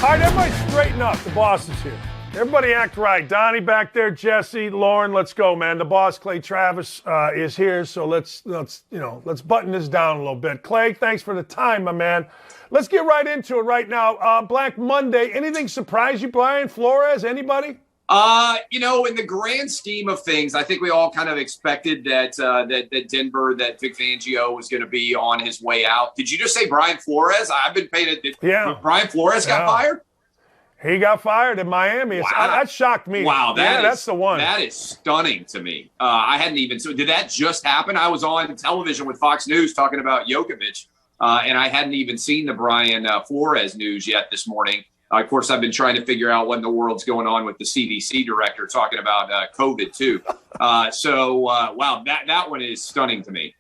All right, everybody straighten up. The boss is here. Everybody act right. Donnie back there, Jesse, Lauren, let's go, man. The boss, Clay Travis, is here, so let's button this down a little bit. Clay, thanks for the time, my man. Let's get right into it right now. Black Monday. Anything surprise you, Brian Flores? Anybody? In the grand scheme of things, I think we all kind of expected that Denver, that Vic Fangio was going to be on his way out. Did you just say Brian Flores? I've been paying attention. Yeah. Brian Flores got fired? He got fired in Miami. Wow. That shocked me. Wow, that's the one. That is stunning to me. I hadn't even – so did that just happen? I was on television with Fox News talking about Djokovic, and I hadn't even seen the Brian Flores news yet this morning. Of course, I've been trying to figure out what in the world's going on with the CDC director talking about COVID, too. Wow, that one is stunning to me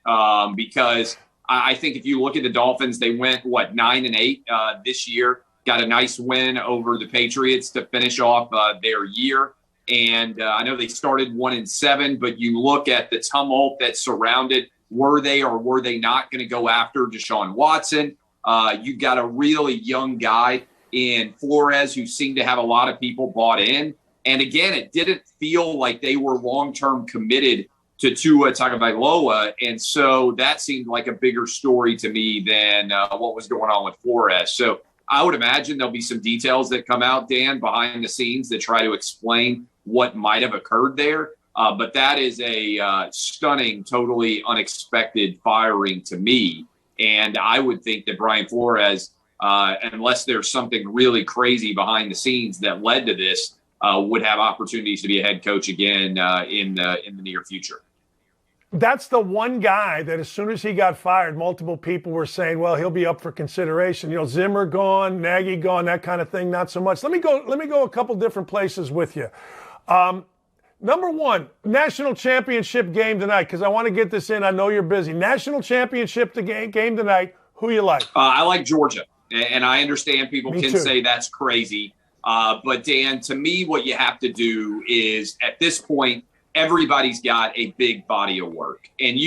because I think if you look at the Dolphins, they went, 9-8 this year, got a nice win over the Patriots to finish off their year. And I know they started 1-7, but you look at the tumult that surrounded, were they or were they not going to go after Deshaun Watson? You got a really young guy in Flores, who seemed to have a lot of people bought in. And again, it didn't feel like they were long-term committed to Tua Tagovailoa. And so that seemed like a bigger story to me than what was going on with Flores. So I would imagine there'll be some details that come out, Dan, behind the scenes that try to explain what might have occurred there. But that is a stunning, totally unexpected firing to me. And I would think that Brian Flores, unless there's something really crazy behind the scenes that led to this, would have opportunities to be a head coach again in the near future. That's the one guy that as soon as he got fired, multiple people were saying, well, he'll be up for consideration. Zimmer gone, Nagy gone, that kind of thing, not so much. Let me go a couple different places with you. Number one, national championship game tonight, because I want to get this in. I know you're busy. National championship game tonight. Who you like? I like Georgia. And I understand people Me can too. say that's crazy. But, Dan, to me, what you have to do is, at this point, everybody's got a big body of work. And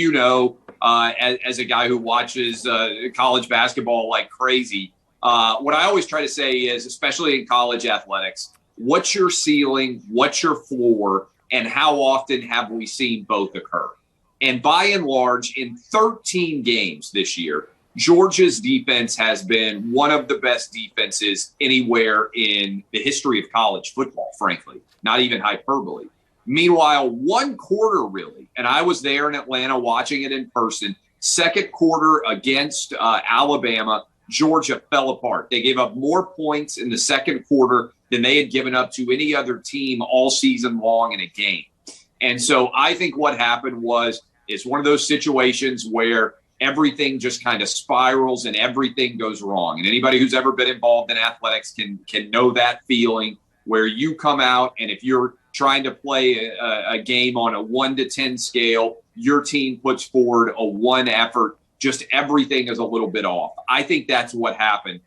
as a guy who watches college basketball like crazy, what I always try to say is, especially in college athletics, what's your ceiling, what's your floor, and how often have we seen both occur? And by and large, in 13 games this year, Georgia's defense has been one of the best defenses anywhere in the history of college football, frankly, not even hyperbole. Meanwhile, one quarter really, and I was there in Atlanta watching it in person, second quarter against Alabama, Georgia fell apart. They gave up more points in the second quarter than they had given up to any other team all season long in a game. And so I think what happened was it's one of those situations where everything just kind of spirals and everything goes wrong. And anybody who's ever been involved in athletics can know that feeling where you come out and if you're trying to play a game on a 1 to 10 scale, your team puts forward a 1 effort, just everything is a little bit off. I think that's what happened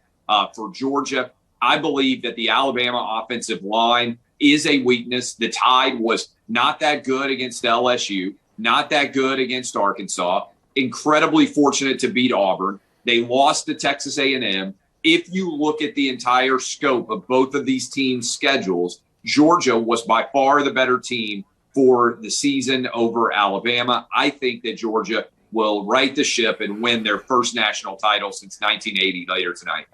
for Georgia. I believe that the Alabama offensive line is a weakness. The Tide was not that good against LSU, not that good against Arkansas. Incredibly fortunate to beat Auburn. They lost to Texas A&M. If you look at the entire scope of both of these teams' schedules, Georgia was by far the better team for the season over Alabama. I think that Georgia will right the ship and win their first national title since 1980 later tonight.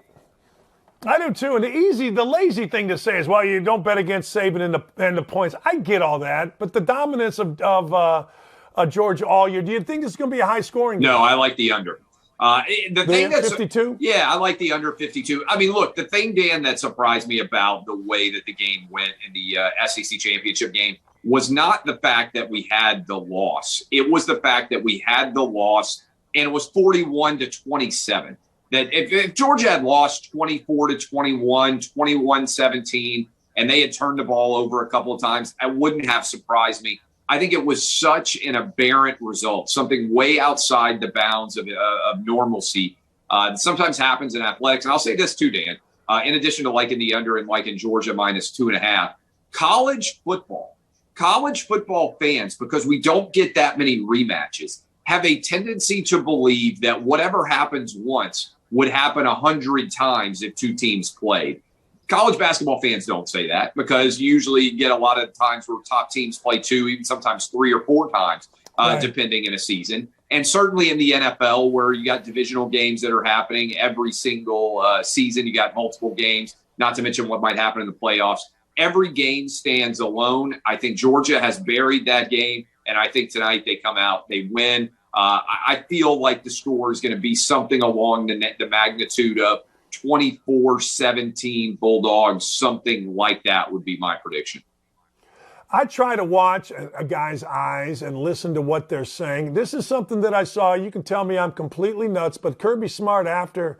I do too. And the lazy thing to say is, well, you don't bet against Saban and the points. I get all that, but the dominance of Georgia all year. Do you think this is going to be a high scoring game? No, I like the under. The thing that's 52? Yeah, I like the under 52. I mean, look, the thing, Dan, that surprised me about the way that the game went in the SEC championship game was not the fact that we had the loss. It was the fact that we had the loss and it was 41-27. That if Georgia had lost 24-21, 21-17, and they had turned the ball over a couple of times, it wouldn't have surprised me. I think it was such an aberrant result, something way outside the bounds of normalcy. Sometimes happens in athletics. And I'll say this too, Dan, in addition to liking the under and liking Georgia minus 2.5, college football fans, because we don't get that many rematches, have a tendency to believe that whatever happens once would happen 100 times if two teams played. College basketball fans don't say that because you usually get a lot of times where top teams play 2, even sometimes 3 or 4 times, depending in a season. And certainly in the NFL, where you got divisional games that are happening every single season, you got multiple games, not to mention what might happen in the playoffs. Every game stands alone. I think Georgia has buried that game, and I think tonight they come out, they win. I feel like the score is going to be something along the magnitude of 24-17 Bulldogs, something like that would be my prediction. I try to watch a guy's eyes and listen to what they're saying. This is something that I saw. You can tell me I'm completely nuts, but Kirby Smart, after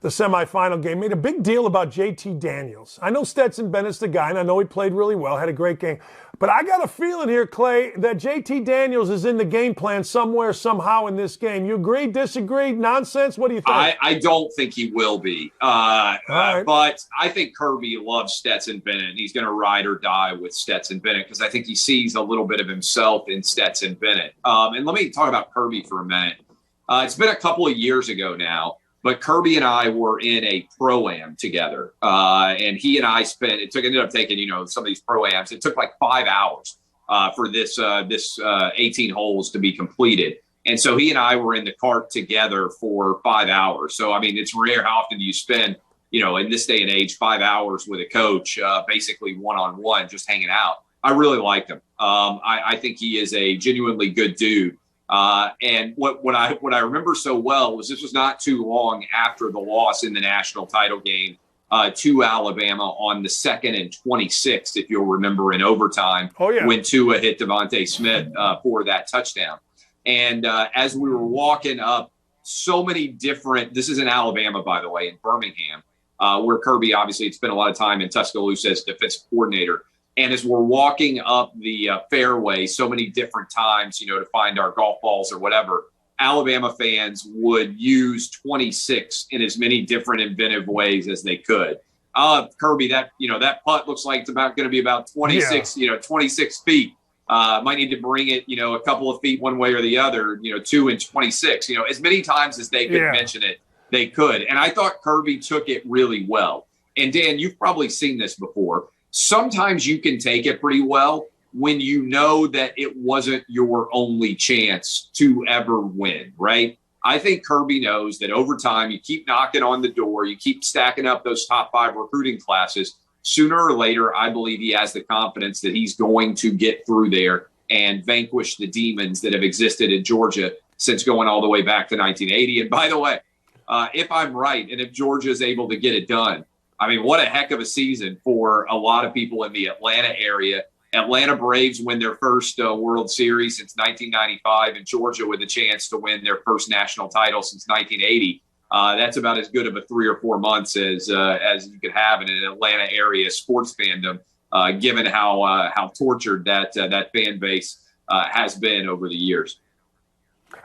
the semifinal game, made a big deal about JT Daniels. I know Stetson Bennett's the guy, and I know he played really well, had a great game. But I got a feeling here, Clay, that JT Daniels is in the game plan somewhere, somehow in this game. You agree, disagree, nonsense? What do you think? I don't think he will be. Right. But I think Kirby loves Stetson Bennett, and he's going to ride or die with Stetson Bennett because I think he sees a little bit of himself in Stetson Bennett. And let me talk about Kirby for a minute. It's been a couple of years ago now, but Kirby and I were in a pro-am together, and he and I ended up taking, some of these pro-ams. It took like 5 hours for this 18 holes to be completed. And so he and I were in the cart together for 5 hours. So, I mean, it's rare how often do you spend, in this day and age, 5 hours with a coach, basically one-on-one, just hanging out. I really liked him. I think he is a genuinely good dude. And what I remember so well was this was not too long after the loss in the national title game to Alabama on the 2nd and 26th, if you'll remember, in overtime. Oh, yeah. When Tua hit Devontae Smith for that touchdown. And as we were walking up, so many different – this is in Alabama, by the way, in Birmingham, where Kirby obviously had spent a lot of time in Tuscaloosa as defensive coordinator. And as we're walking up the fairway so many different times, to find our golf balls or whatever, Alabama fans would use 26 in as many different inventive ways as they could. Kirby, that putt looks like it's going to be about 26, 26 feet. Might need to bring it, a couple of feet one way or the other, 2 and 26, as many times as they could mention it, they could. And I thought Kirby took it really well. And Dan, you've probably seen this before. Sometimes you can take it pretty well when you know that it wasn't your only chance to ever win, right? I think Kirby knows that over time, you keep knocking on the door, you keep stacking up those top 5 recruiting classes. Sooner or later, I believe he has the confidence that he's going to get through there and vanquish the demons that have existed in Georgia since going all the way back to 1980. And by the way, if I'm right, and if Georgia is able to get it done, I mean, what a heck of a season for a lot of people in the Atlanta area. Atlanta Braves win their first World Series since 1995, and Georgia with a chance to win their first national title since 1980. That's about as good of a 3 or 4 months as you could have in an Atlanta area sports fandom, given how tortured that fan base has been over the years.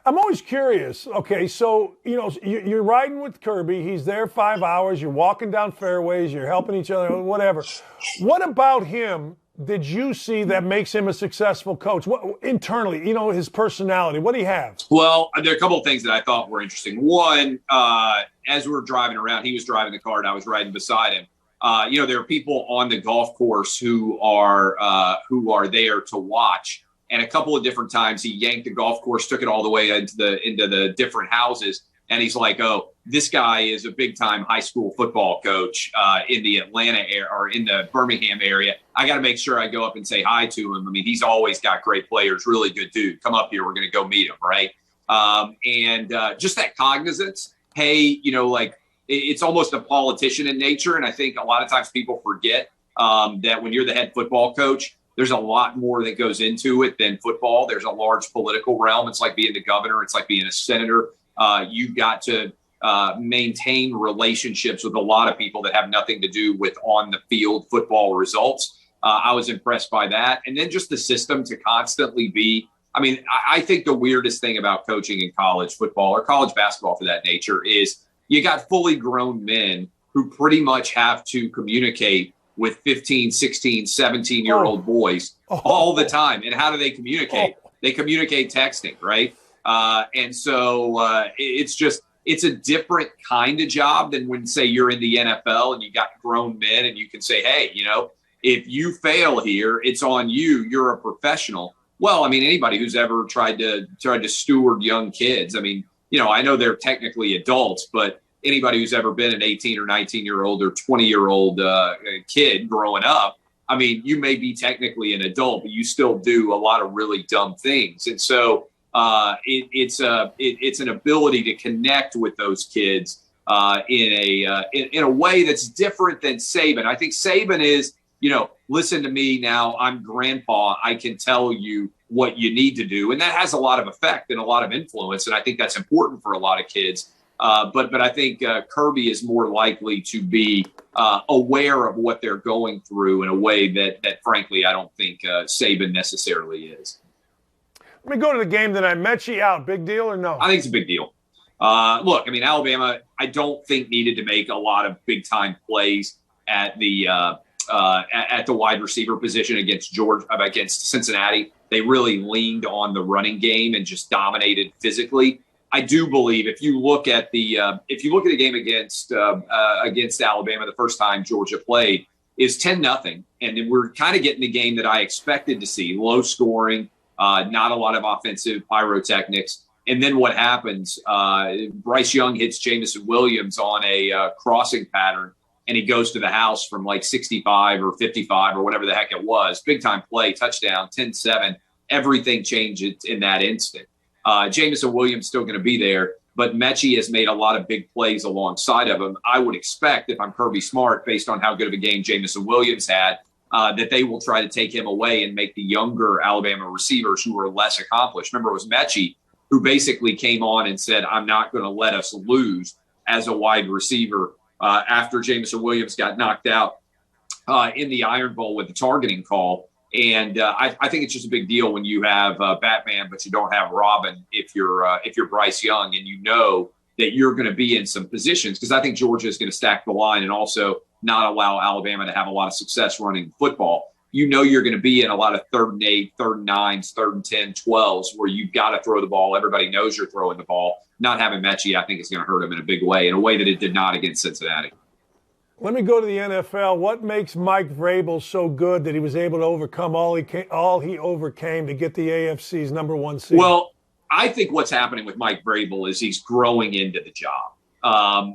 I'm always curious. Okay, so, you're riding with Kirby. He's there 5 hours. You're walking down fairways. You're helping each other, whatever. What about him did you see that makes him a successful coach? What, internally, his personality, what do he have? Well, there are a couple of things that I thought were interesting. One, as we were driving around, he was driving the car and I was riding beside him. There are people on the golf course who are there to watch. And a couple of different times he yanked the golf course, took it all the way into the different houses. And he's like, oh, this guy is a big time high school football coach in the Atlanta area or in the Birmingham area. I got to make sure I go up and say hi to him. I mean, he's always got great players, really good dude. Come up here. We're going to go meet him. Right. And just that cognizance. Hey, it's almost a politician in nature. And I think a lot of times people forget that when you're the head football coach, there's a lot more that goes into it than football. There's a large political realm. It's like being the governor. It's like being a senator. You've got to maintain relationships with a lot of people that have nothing to do with on the field football results. I was impressed by that. And then just the system to constantly be, I think the weirdest thing about coaching in college football or college basketball for that nature is you got fully grown men who pretty much have to communicate with 15, 16, 17-year-old boys all the time. And how do they communicate? They communicate texting, right? And so it's just it's a different kind of job than when, say, you're in the NFL and you got grown men and you can say, hey, if you fail here, it's on you. You're a professional. Well, I mean, anybody who's ever tried to steward young kids, I mean, I know they're technically adults, but anybody who's ever been an 18 or 19-year-old or 20-year-old kid growing up, I mean, you may be technically an adult, but you still do a lot of really dumb things. And so it's an ability to connect with those kids in a way that's different than Saban. I think Saban is, listen to me now, I'm grandpa, I can tell you what you need to do. And that has a lot of effect and a lot of influence. And I think that's important for a lot of kids. But I think Kirby is more likely to be aware of what they're going through in a way that frankly, I don't think Saban necessarily is. Let me go to the game tonight. Mechie out. Big deal or no? I think it's a big deal. Look, I mean, Alabama, I don't think needed to make a lot of big-time plays at the wide receiver position against Cincinnati. They really leaned on the running game and just dominated physically. I do believe if you look at the game against Alabama the first time Georgia played is 10-0, and we're kind of getting the game that I expected to see: low scoring, not a lot of offensive pyrotechnics. And then what happens? Bryce Young hits Jamison Williams on a crossing pattern, and he goes to the house from like 65 or 55 or whatever the heck it was. Big time play, touchdown, 10-7. Everything changes in that instant. Jamison Williams still going to be there, but Mechie has made a lot of big plays alongside of him. I would expect, if I'm Kirby Smart, based on how good of a game Jamison Williams had, that they will try to take him away and make the younger Alabama receivers who are less accomplished. Remember, it was Mechie who basically came on and said, I'm not going to let us lose as a wide receiver after Jamison Williams got knocked out in the Iron Bowl with the targeting call. And I think it's just a big deal when you have Batman, but you don't have Robin if you're Bryce Young, and you know that you're going to be in some positions, because I think Georgia is going to stack the line and also not allow Alabama to have a lot of success running football. You know you're going to be in a lot of 3rd and 8, 3rd and 9s, 3rd and 10, 12s where you've got to throw the ball. Everybody knows you're throwing the ball. Not having Mechie, I think, is going to hurt him in a big way that it did not against Cincinnati. Let me go to the NFL. What makes Mike Vrabel so good that he was able to overcome all he overcame to get the AFC's number 1 seed? Well, I think what's happening with Mike Vrabel is he's growing into the job.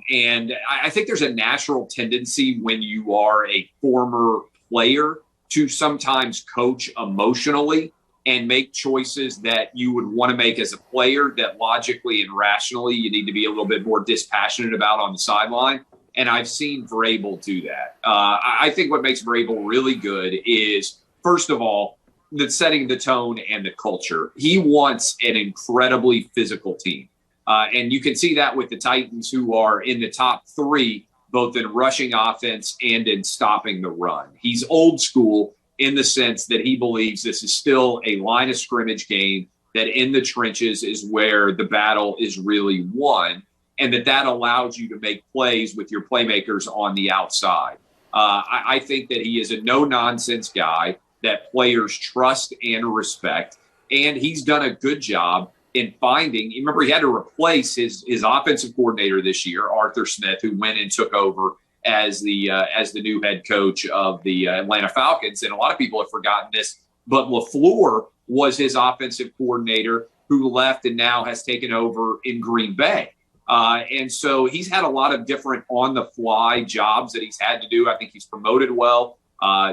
And I think there's a natural tendency when you are a former player to sometimes coach emotionally and make choices that you would want to make as a player that logically and rationally you need to be a little bit more dispassionate about on the sideline. And I've seen Vrabel do that. I think what makes Vrabel really good is, first of all, the setting the tone and the culture. He wants an incredibly physical team. And you can see that with the Titans, who are in the top 3, both in rushing offense and in stopping the run. He's old school in the sense that he believes this is still a line of scrimmage game, that in the trenches is where the battle is really won, and that allows you to make plays with your playmakers on the outside. I think that he is a no-nonsense guy that players trust and respect, and he's done a good job in finding. Remember, he had to replace his offensive coordinator this year, Arthur Smith, who went and took over as the new head coach of the Atlanta Falcons. And a lot of people have forgotten this, but LaFleur was his offensive coordinator who left and now has taken over in Green Bay. And so he's had a lot of different on-the-fly jobs that he's had to do. I think he's promoted well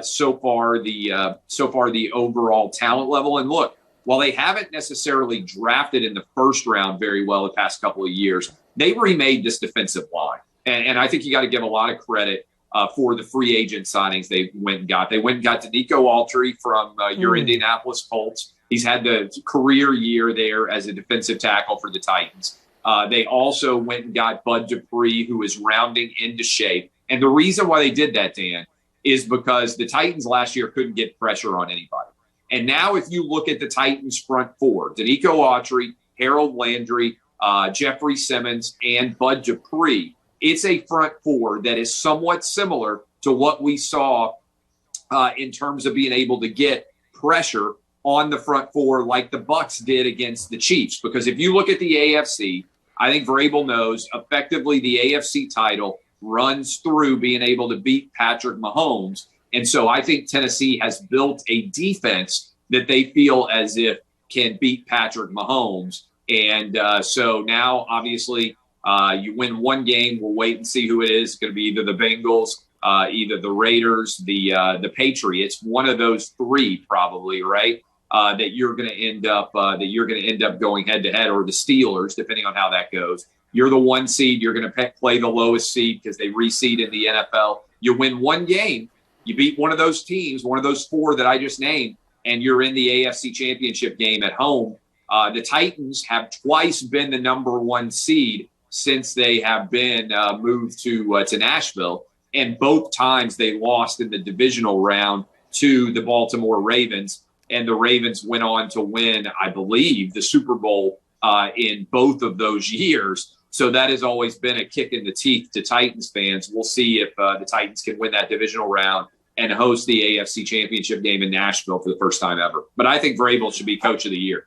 so far the overall talent level. And look, while they haven't necessarily drafted in the first round very well the past couple of years, they remade this defensive line. And I think you got to give a lot of credit for the free agent signings they went and got. They went and got Danico Autry from your Indianapolis Colts. He's had the career year there as a defensive tackle for the Titans. They also went and got Bud Dupree, who is rounding into shape. And the reason why they did that, Dan, is because the Titans last year couldn't get pressure on anybody. And now if you look at the Titans front 4, Danico Autry, Harold Landry, Jeffrey Simmons, and Bud Dupree, it's a front 4 that is somewhat similar to what we saw in terms of being able to get pressure on the front 4 like the Bucs did against the Chiefs. Because if you look at the AFC, I think VRABEL knows effectively the AFC title runs through being able to beat Patrick Mahomes. And so I think Tennessee has built a defense that they feel as if can beat Patrick Mahomes. And so now, obviously, you win one game. We'll wait and see who it is. It's going to be either the Bengals, either the Raiders, the Patriots. One of those three, probably, right? That you're going to end up going head to head, or the Steelers, depending on how that goes. You're the one seed. You're going to play the lowest seed because they reseed in the NFL. You win one game. You beat one of those teams, one of those four that I just named, and you're in the AFC Championship game at home. The Titans have twice been the number one seed since they have been moved to Nashville, and both times they lost in the divisional round to the Baltimore Ravens, and the Ravens went on to win, I believe, the Super Bowl in both of those years. So that has always been a kick in the teeth to Titans fans. We'll see if the Titans can win that divisional round and host the AFC Championship game in Nashville for the first time ever. But I think VRABEL should be Coach of the Year.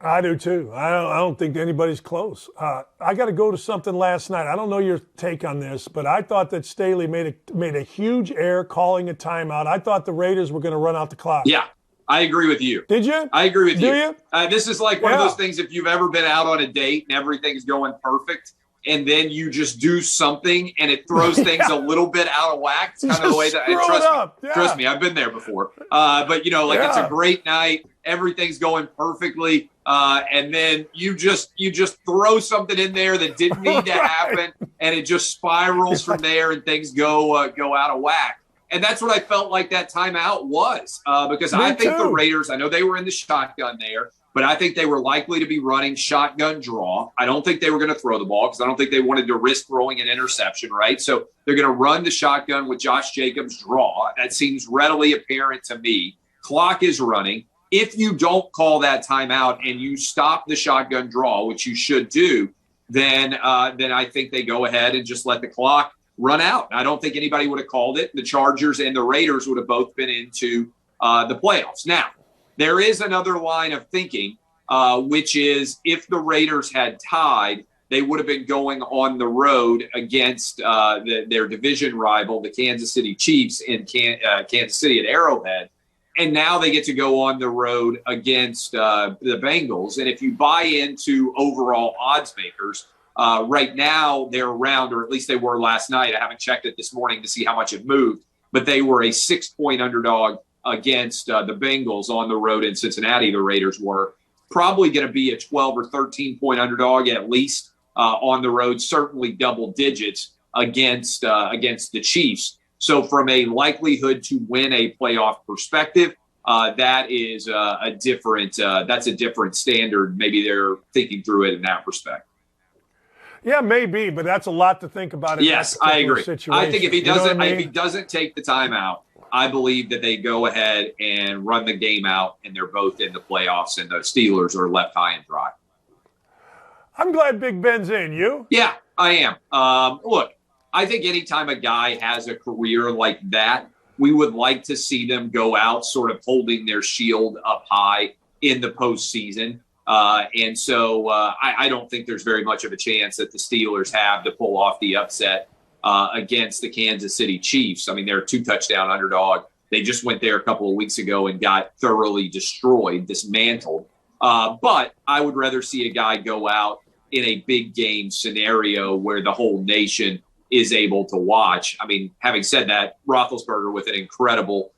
I do too. I don't think anybody's close. I got to go to something last night. I don't know your take on this, but I thought that Staley made a huge error calling a timeout. I thought the Raiders were going to run out the clock. Yeah, I agree with you. Did you? I agree with you. Do you? This is like one of those things, if you've ever been out on a date and everything's going perfect, and then you just do something and it throws things a little bit out of whack. It's kind of the way that trust me, I've been there before. But it's a great night, everything's going perfectly, and then you just throw something in there that didn't need to happen, and it just spirals from there, and things go out of whack. And that's what I felt like that timeout was, because I think the Raiders, I know they were in the shotgun there, but I think they were likely to be running shotgun draw. I don't think they were going to throw the ball because I don't think they wanted to risk throwing an interception, right? So they're going to run the shotgun with Josh Jacobs draw. That seems readily apparent to me. Clock is running. If you don't call that timeout and you stop the shotgun draw, which you should do, then I think they go ahead and just let the clock run out. I don't think anybody would have called it. The Chargers and the Raiders would have both been into the playoffs. Now, there is another line of thinking, which is if the Raiders had tied, they would have been going on the road against their division rival, the Kansas City Chiefs, in Kansas City at Arrowhead. And now they get to go on the road against the Bengals. And if you buy into overall odds makers, right now they're around, or at least they were last night. I haven't checked it this morning to see how much it moved, but they were a 6-point underdog against the Bengals on the road in Cincinnati. The Raiders were probably going to be a 12 or 13-point underdog at least on the road, certainly double digits against the Chiefs. So from a likelihood to win a playoff perspective, that is that's a different standard. Maybe they're thinking through it in that respect. Yeah, maybe, but that's a lot to think about. Yes, I agree. Situation. I think if he doesn't take the timeout, I believe that they go ahead and run the game out, and they're both in the playoffs, and the Steelers are left high and dry. I'm glad Big Ben's in. You? Yeah, I am. Look, I think anytime a guy has a career like that, we would like to see them go out sort of holding their shield up high in the postseason. And so I don't think there's very much of a chance that the Steelers have to pull off the upset against the Kansas City Chiefs. I mean, they're a 2-touchdown underdog. They just went there a couple of weeks ago and got thoroughly destroyed, dismantled. But I would rather see a guy go out in a big game scenario where the whole nation is able to watch. I mean, having said that, Roethlisberger with an incredible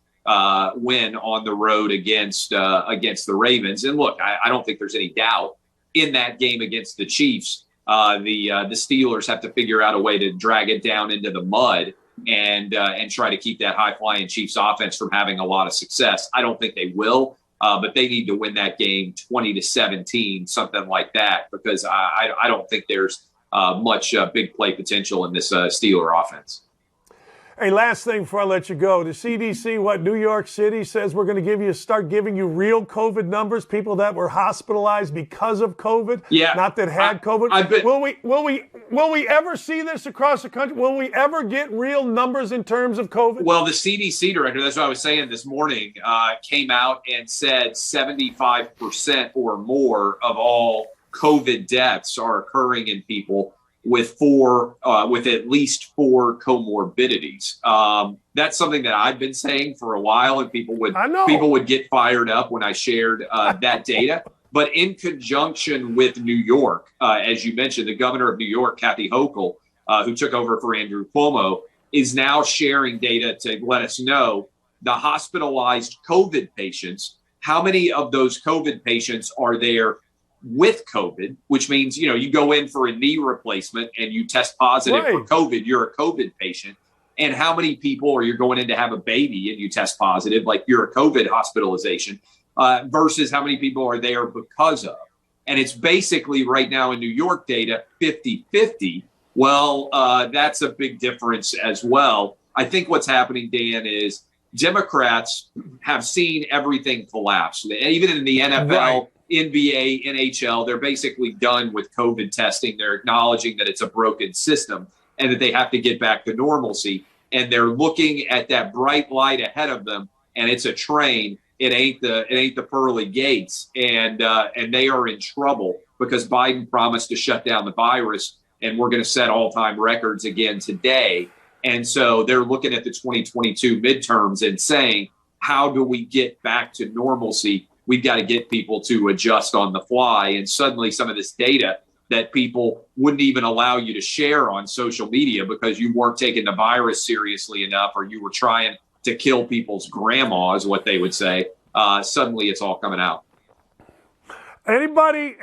win on the road against the Ravens. And look, I don't think there's any doubt in that game against the Chiefs. The Steelers have to figure out a way to drag it down into the mud and try to keep that high-flying Chiefs offense from having a lot of success. I don't think they will, but they need to win that game 20-17, something like that, because I don't think there's much big play potential in this Steeler offense. Hey, last thing before I let you go. The CDC, New York City says we're going to start giving you real COVID numbers, people that were hospitalized because of COVID, not that had COVID. Will we ever see this across the country? Will we ever get real numbers in terms of COVID? Well, the CDC director, that's what I was saying this morning, came out and said 75% or more of all COVID deaths are occurring in people with at least 4 comorbidities. That's something that I've been saying for a while, and people would get fired up when I shared that data. But in conjunction with New York, as you mentioned, the governor of New York, Kathy Hochul, who took over for Andrew Cuomo, is now sharing data to let us know the hospitalized COVID patients, how many of those COVID patients are there with COVID, which means, you go in for a knee replacement and you test positive for COVID, you're a COVID patient. And how many people are you going in to have a baby and you test positive, like you're a COVID hospitalization, versus how many people are there because of. And it's basically right now in New York data, 50-50. Well, that's a big difference as well. I think what's happening, Dan, is Democrats have seen everything collapse. Even in the NFL, NBA, NHL, they're basically done with COVID testing. They're acknowledging that it's a broken system and that they have to get back to normalcy. And they're looking at that bright light ahead of them, and it's a train. It ain't the pearly gates, and they are in trouble because Biden promised to shut down the virus, and we're going to set all-time records again today. And so they're looking at the 2022 midterms and saying, how do we get back to normalcy? We've got to get people to adjust on the fly. And suddenly some of this data that people wouldn't even allow you to share on social media because you weren't taking the virus seriously enough, or you were trying to kill people's grandma, is what they would say. Suddenly it's all coming out. Anybody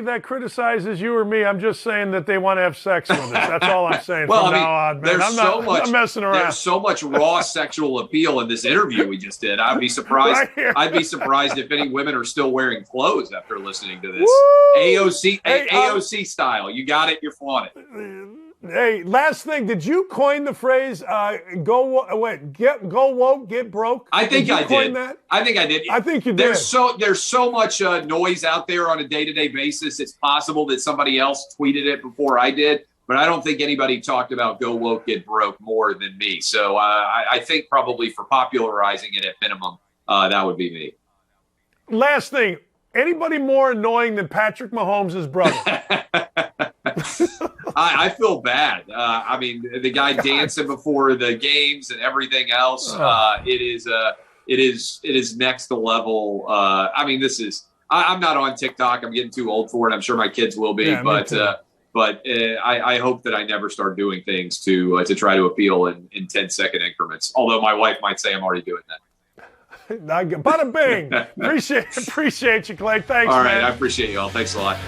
that criticizes you or me, I'm just saying that they want to have sex with us. That's all I'm saying from now on, man. I'm not messing around. There's so much raw sexual appeal in this interview we just did. I'd be surprised. I'd be surprised if any women are still wearing clothes after listening to this. Woo! AOC style. You got it. You're flaunting. Hey, last thing. Did you coin the phrase go woke, get broke? I think I did. That? I think I did. I think you did. There's so much noise out there on a day-to-day basis. It's possible that somebody else tweeted it before I did, but I don't think anybody talked about go woke, get broke more than me. So I think probably for popularizing it at minimum, that would be me. Last thing. Anybody more annoying than Patrick Mahomes' brother? I feel bad. I mean, the guy dancing before the games and everything else. It is next level. I mean, I'm not on TikTok. I'm getting too old for it. I'm sure my kids will be, yeah, but I hope that I never start doing things to try to appeal in 10-second increments. Although my wife might say I'm already doing that. Bada bing. Appreciate you, Clay. Thanks, all right, man. I appreciate you all. Thanks a lot.